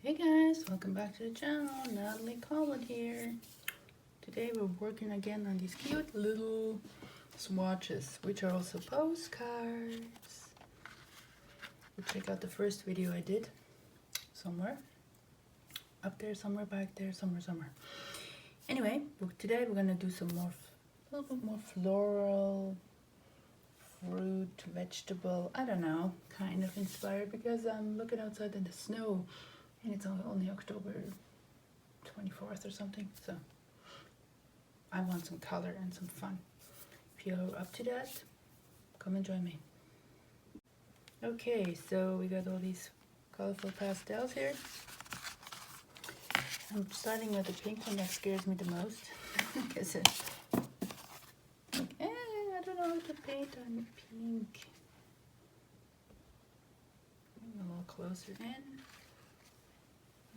Hey guys, welcome back to the channel. Natalie here. Today we're working again on these cute little swatches, which are also postcards. We'll check out the first video I did somewhere. Up there, somewhere, back there, somewhere. Anyway, today we're gonna do some more, a little bit more floral, fruit, vegetable, I don't know, kind of inspired because I'm looking outside in the snow and it's only October 24th or something, so I want some color and some fun. If you're up to that, come and join me. Okay, so we got all these colorful pastels here. I'm starting with the pink one that scares me the most because it's like, I don't know how to paint on pink. A little closer in.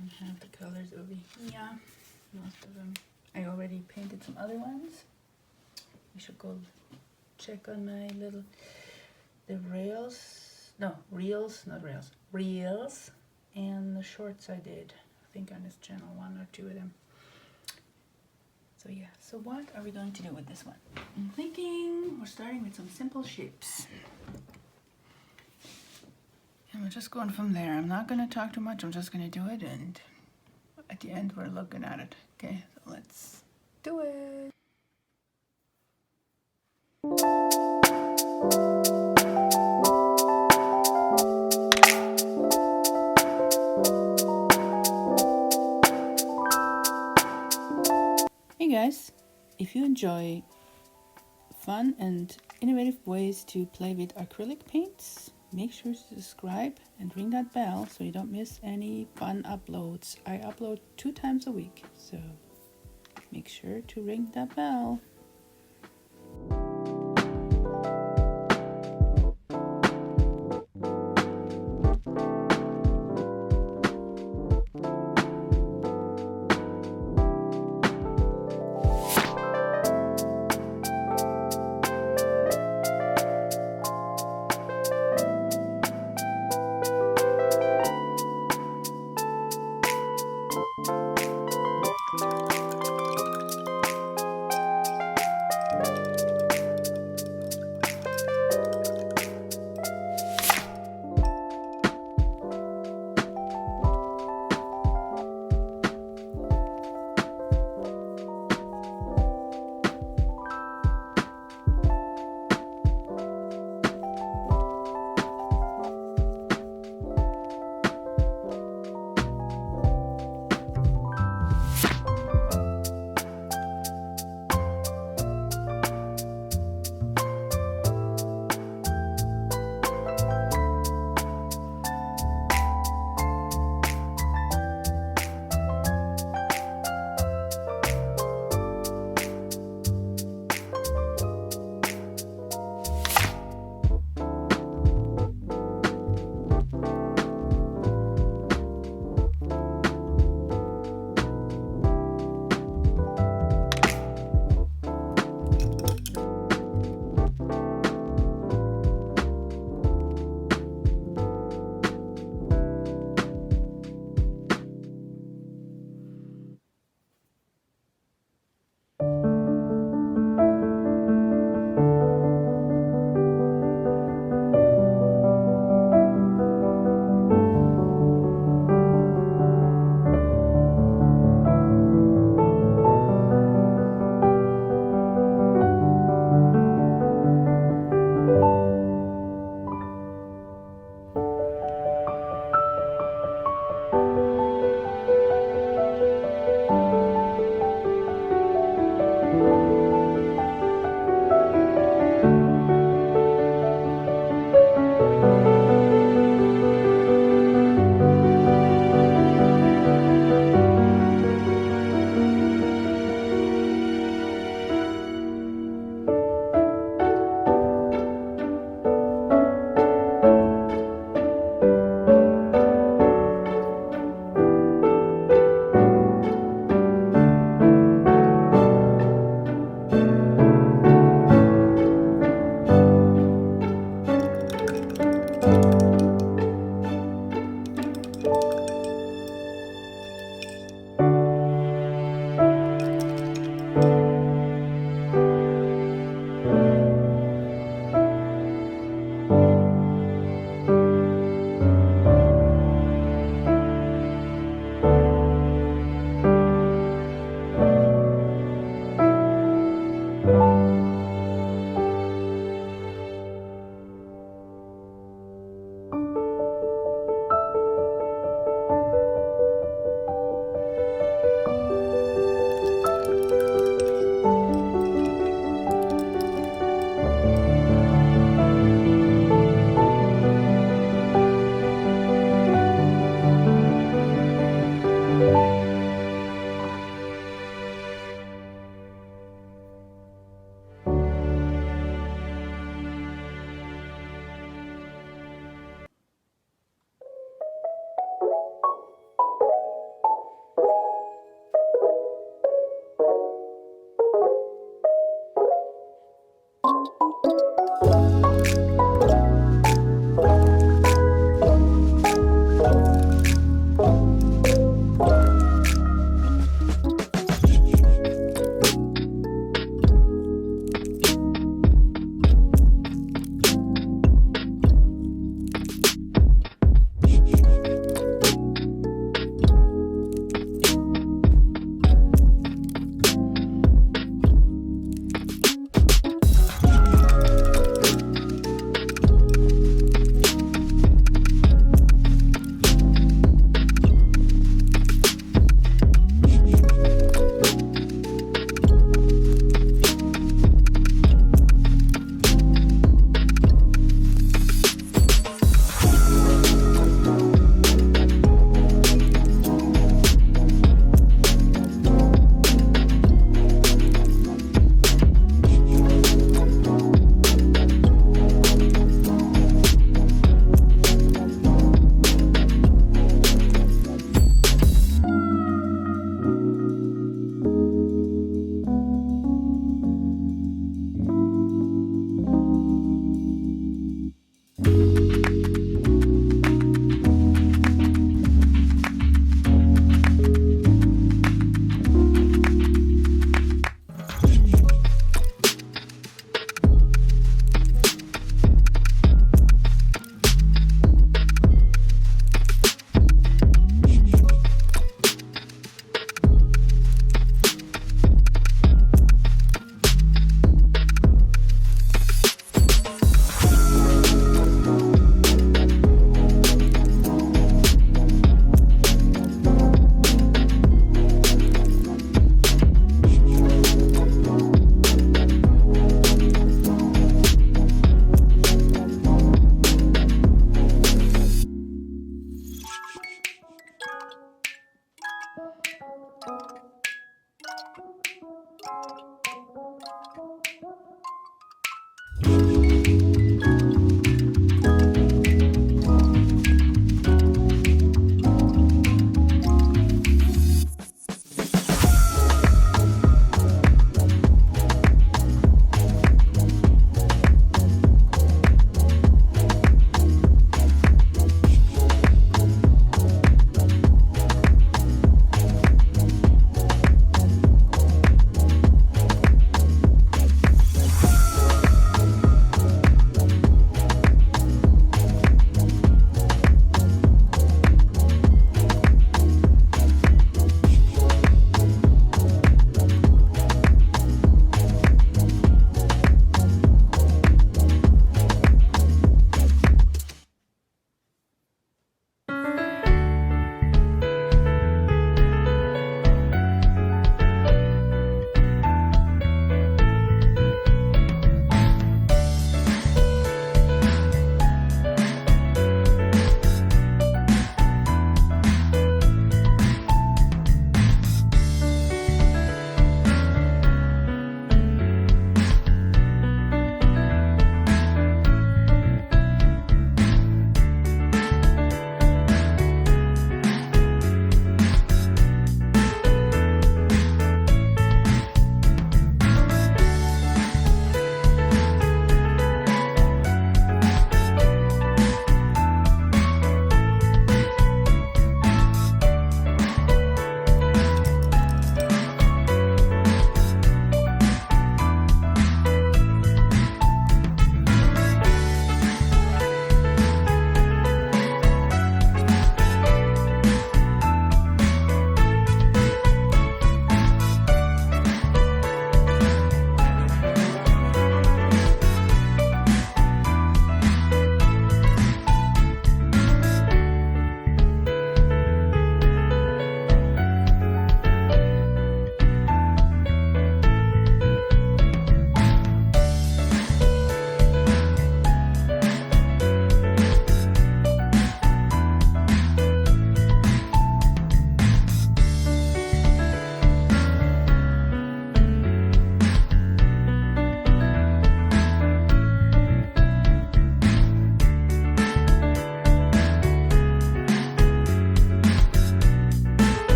And have the colors over here. Most of them. I already painted some other ones. We should go check on my little, reels, and the shorts I did. I think on this channel, 1 or 2 of them. So yeah, so what are we going to do with this one? I'm thinking we're starting with some simple shapes. And we're just going from there. I'm not going to talk too much, I'm just going to do it, and at the end we're looking at it. Okay, so let's do it. Hey guys, if you enjoy fun and innovative ways to play with acrylic paints, make sure to subscribe and ring that bell so you don't miss any fun uploads. I upload 2 times a week, so make sure to ring that bell.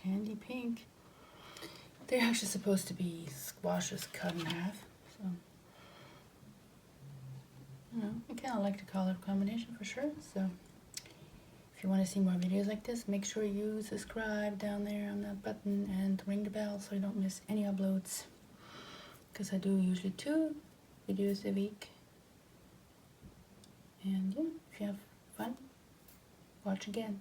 candy pink. They're actually supposed to be squashes cut in half, so you know, I kind of like the color combination for sure. So if you want to see more videos like this, make sure you subscribe down there on that button and ring the bell so you don't miss any uploads, because I do usually 2 videos a week. And yeah, if you have fun, watch again.